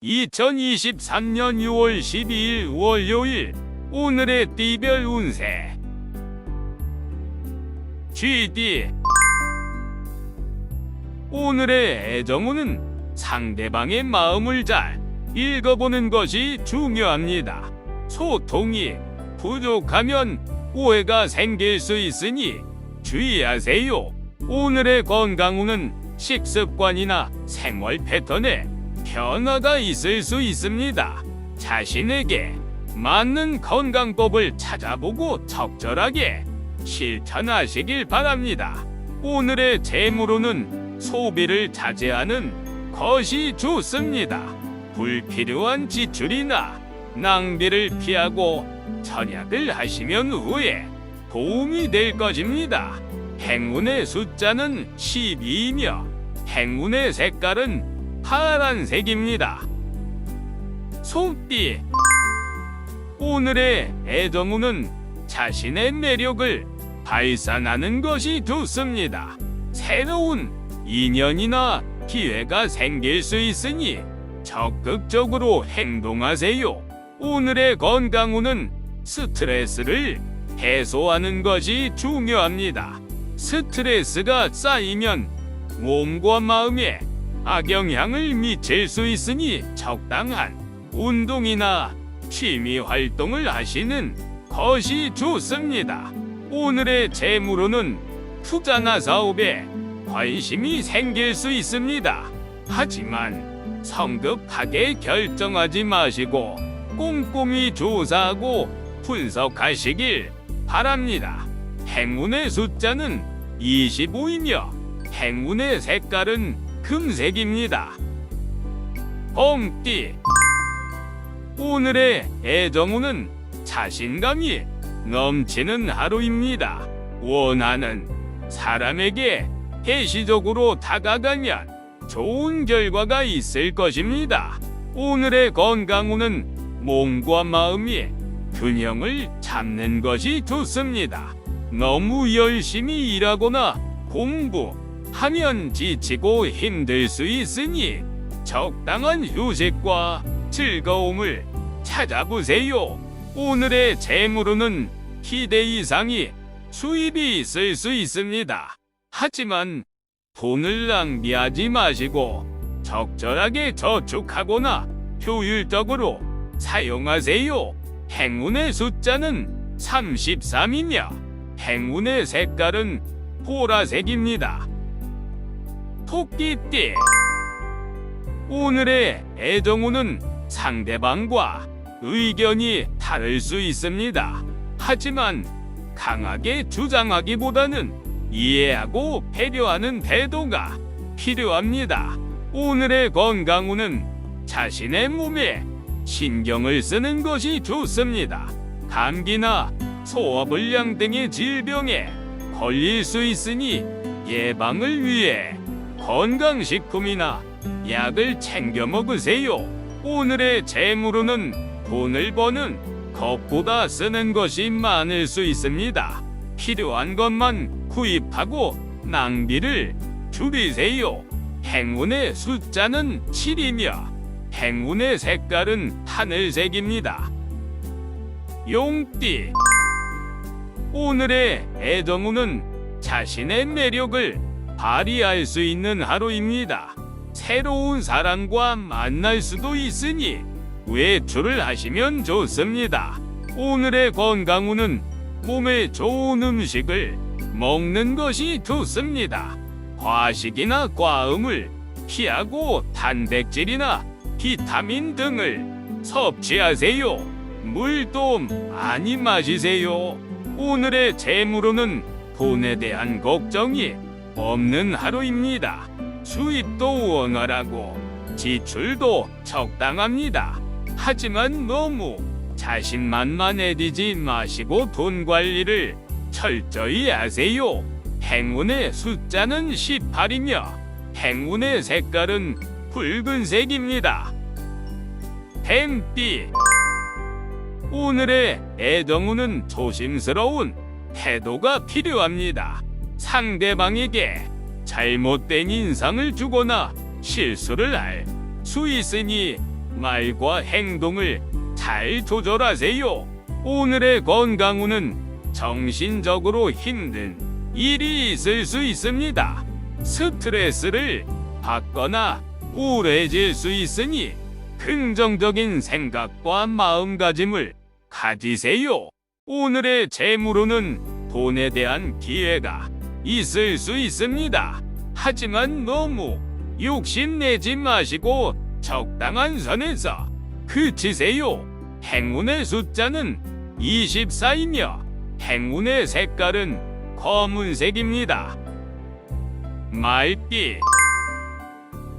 2023년 6월 12일 월요일 오늘의 띠별 운세 GD. 오늘의 애정운은 상대방의 마음을 잘 읽어보는 것이 중요합니다. 소통이 부족하면 오해가 생길 수 있으니 주의하세요. 오늘의 건강운은 식습관이나 생활 패턴에 변화가 있을 수 있습니다. 자신에게 맞는 건강법을 찾아보고 적절하게 실천하시길 바랍니다. 오늘의 재물운은 소비를 자제하는 것이 좋습니다. 불필요한 지출이나 낭비를 피하고 절약을 하시면 후에 도움이 될 것입니다. 행운의 숫자는 12이며 행운의 색깔은 파란색입니다. 소띠. 오늘의 애정운은 자신의 매력을 발산하는 것이 좋습니다. 새로운 인연이나 기회가 생길 수 있으니 적극적으로 행동하세요. 오늘의 건강운은 스트레스를 해소하는 것이 중요합니다. 스트레스가 쌓이면 몸과 마음에 악영향을 미칠 수 있으니 적당한 운동이나 취미 활동을 하시는 것이 좋습니다. 오늘의 재물운은 투자나 사업에 관심이 생길 수 있습니다. 하지만 성급하게 결정하지 마시고 꼼꼼히 조사하고 분석하시길 바랍니다. 행운의 숫자는 25이며 행운의 색깔은 금색입니다. 봄띠. 오늘의 애정운은 자신감이 넘치는 하루입니다. 원하는 사람에게 대시적으로 다가가면 좋은 결과가 있을 것입니다. 오늘의 건강운은 몸과 마음이 균형을 잡는 것이 좋습니다. 너무 열심히 일하거나 공부하면 지치고 힘들 수 있으니 적당한 휴식과 즐거움을 찾아보세요. 오늘의 재물운은 기대 이상의 수입이 있을 수 있습니다. 하지만 돈을 낭비하지 마시고 적절하게 저축하거나 효율적으로 사용하세요. 행운의 숫자는 33이며 행운의 색깔은 보라색입니다. 토끼띠. 오늘의 애정운은 상대방과 의견이 다를 수 있습니다. 하지만 강하게 주장하기보다는 이해하고 배려하는 태도가 필요합니다. 오늘의 건강운은 자신의 몸에 신경을 쓰는 것이 좋습니다. 감기나 소화불량 등의 질병에 걸릴 수 있으니 예방을 위해 건강식품이나 약을 챙겨 먹으세요. 오늘의 재물운은 돈을 버는 것보다 쓰는 것이 많을 수 있습니다. 필요한 것만 구입하고 낭비를 줄이세요. 행운의 숫자는 7이며 행운의 색깔은 하늘색입니다. 용띠. 오늘의 애정운은 자신의 매력을 발휘할 수 있는 하루입니다. 새로운 사람과 만날 수도 있으니 외출을 하시면 좋습니다. 오늘의 건강운은 몸에 좋은 음식을 먹는 것이 좋습니다. 과식이나 과음을 피하고 단백질이나 비타민 등을 섭취하세요. 물도 많이 마시세요. 오늘의 재물운은 돈에 대한 걱정이 없는 하루입니다. 수입도 원활하고 지출도 적당합니다. 하지만 너무 자신만만해지지 마시고 돈 관리를 철저히 하세요. 행운의 숫자는 18이며 행운의 색깔은 붉은색입니다. 뱀띠. 오늘의 애정운은 조심스러운 태도가 필요합니다. 상대방에게 잘못된 인상을 주거나 실수를 할 수 있으니 말과 행동을 잘 조절하세요. 오늘의 건강운은 정신적으로 힘든 일이 있을 수 있습니다. 스트레스를 받거나 우울해질 수 있으니 긍정적인 생각과 마음가짐을 가지세요. 오늘의 재물운은 돈에 대한 기회가 있을 수 있습니다. 하지만 너무 욕심내지 마시고 적당한 선에서 그치세요. 행운의 숫자는 24이며 행운의 색깔은 검은색입니다. 말띠.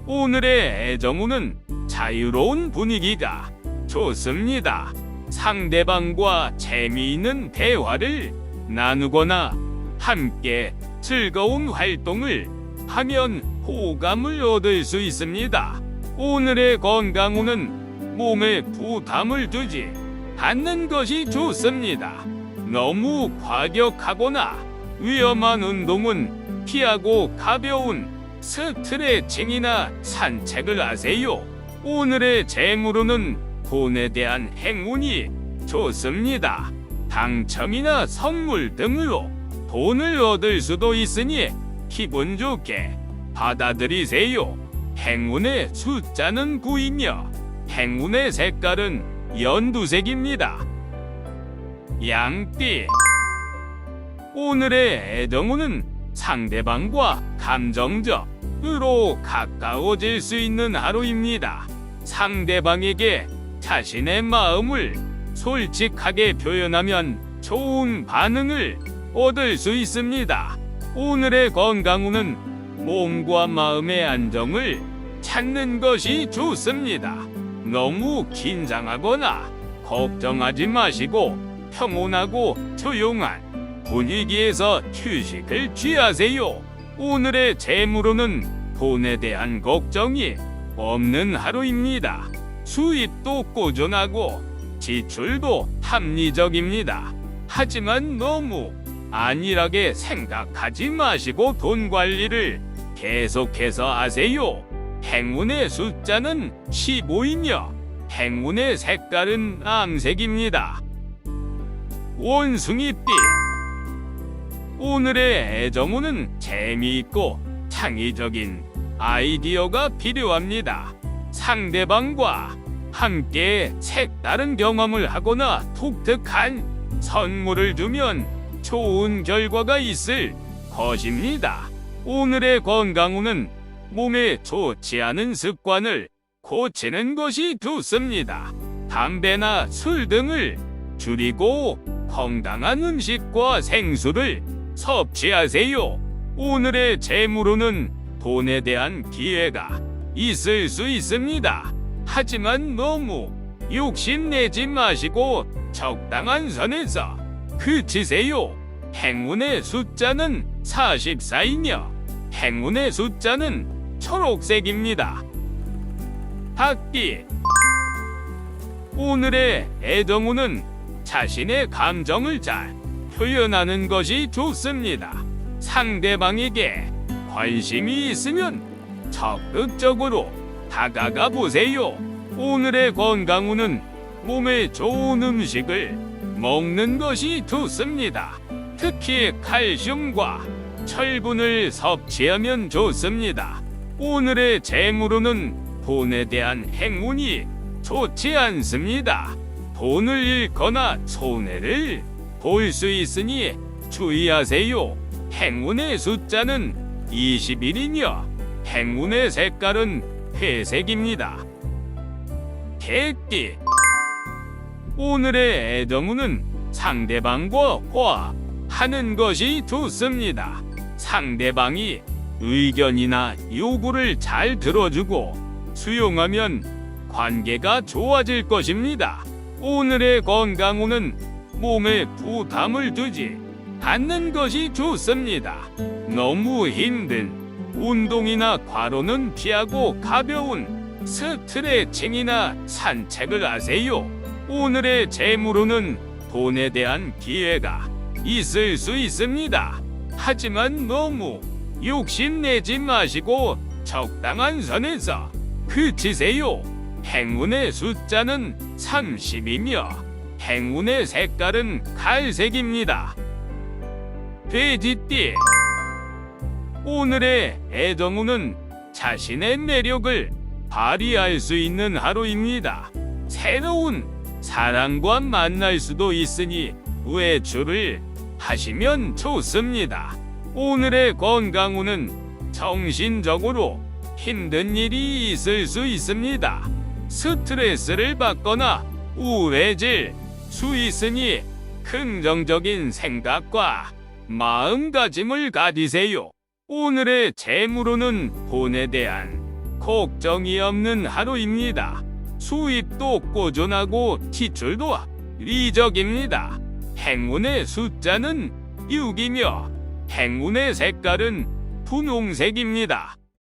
오늘의 애정운은 자유로운 분위기가 좋습니다. 상대방과 재미있는 대화를 나누거나 함께 즐거운 활동을 하면 호감을 얻을 수 있습니다. 오늘의 건강운은 몸에 부담을 두지 않는 것이 좋습니다. 너무 과격하거나 위험한 운동은 피하고 가벼운 스트레칭이나 산책을 하세요. 오늘의 재물운은 돈에 대한 행운이 좋습니다. 당첨이나 선물 등으로 돈을 얻을 수도 있으니 기분 좋게 받아들이세요. 행운의 숫자는 9이며 행운의 색깔은 연두색입니다. 양띠. 오늘의 애정운은 상대방과 감정적으로 가까워질 수 있는 하루입니다. 상대방에게 자신의 마음을 솔직하게 표현하면 좋은 반응을 얻을 수 있습니다. 오늘의 건강운은 몸과 마음의 안정을 찾는 것이 좋습니다. 너무 긴장하거나 걱정하지 마시고 평온하고 조용한 분위기에서 휴식을 취하세요. 오늘의 재물운은 돈에 대한 걱정이 없는 하루입니다. 수입도 꾸준하고 지출도 합리적입니다. 하지만 너무 안일하게 생각하지 마시고 돈 관리를 계속해서 하세요. 행운의 숫자는 15이며 행운의 색깔은 암색입니다. 원숭이띠. 오늘의 애정운은 재미있고 창의적인 아이디어가 필요합니다. 상대방과 함께 색다른 경험을 하거나 독특한 선물을 주면 좋은 결과가 있을 것입니다. 오늘의 건강운은 몸에 좋지 않은 습관을 고치는 것이 좋습니다. 담배나 술 등을 줄이고 건강한 음식과 생수를 섭취하세요. 오늘의 재물운은 돈에 대한 기회가 있을 수 있습니다. 하지만 너무 욕심내지 마시고 적당한 선에서 그치세요. 행운의 숫자는 44이며 행운의 숫자는 초록색입니다. 닭띠. 오늘의 애정운은 자신의 감정을 잘 표현하는 것이 좋습니다. 상대방에게 관심이 있으면 적극적으로 다가가 보세요. 오늘의 건강운은 몸에 좋은 음식을 먹는 것이 좋습니다. 특히 칼슘과 철분을 섭취하면 좋습니다. 오늘의 재물운은 돈에 대한 행운이 좋지 않습니다. 돈을 잃거나 손해를 볼 수 있으니 주의하세요. 행운의 숫자는 21이며 행운의 색깔은 회색입니다. 개띠. 오늘의 애정운은 상대방과 화하는 것이 좋습니다. 상대방이 의견이나 요구를 잘 들어주고 수용하면 관계가 좋아질 것입니다. 오늘의 건강운은 몸에 부담을 두지 않는 것이 좋습니다. 너무 힘든 운동이나 과로는 피하고 가벼운 스트레칭이나 산책을 하세요. 오늘의 재물운은 돈에 대한 기회가 있을 수 있습니다. 하지만 너무 욕심내지 마시고 적당한 선에서 그치세요. 행운의 숫자는 30이며 행운의 색깔은 갈색입니다. 돼지띠. 오늘의 애정운은 자신의 매력을 발휘할 수 있는 하루입니다. 새로운 사랑과 만날 수도 있으니 외출을 하시면 좋습니다. 오늘의 건강운은 정신적으로 힘든 일이 있을 수 있습니다. 스트레스를 받거나 우울해질 수 있으니 긍정적인 생각과 마음가짐을 가지세요. 오늘의 재물운은 돈에 대한 걱정이 없는 하루입니다. 수입도 꾸준하고 지출도 이적입니다. 행운의 숫자는 6이며 행운의 색깔은 분홍색입니다.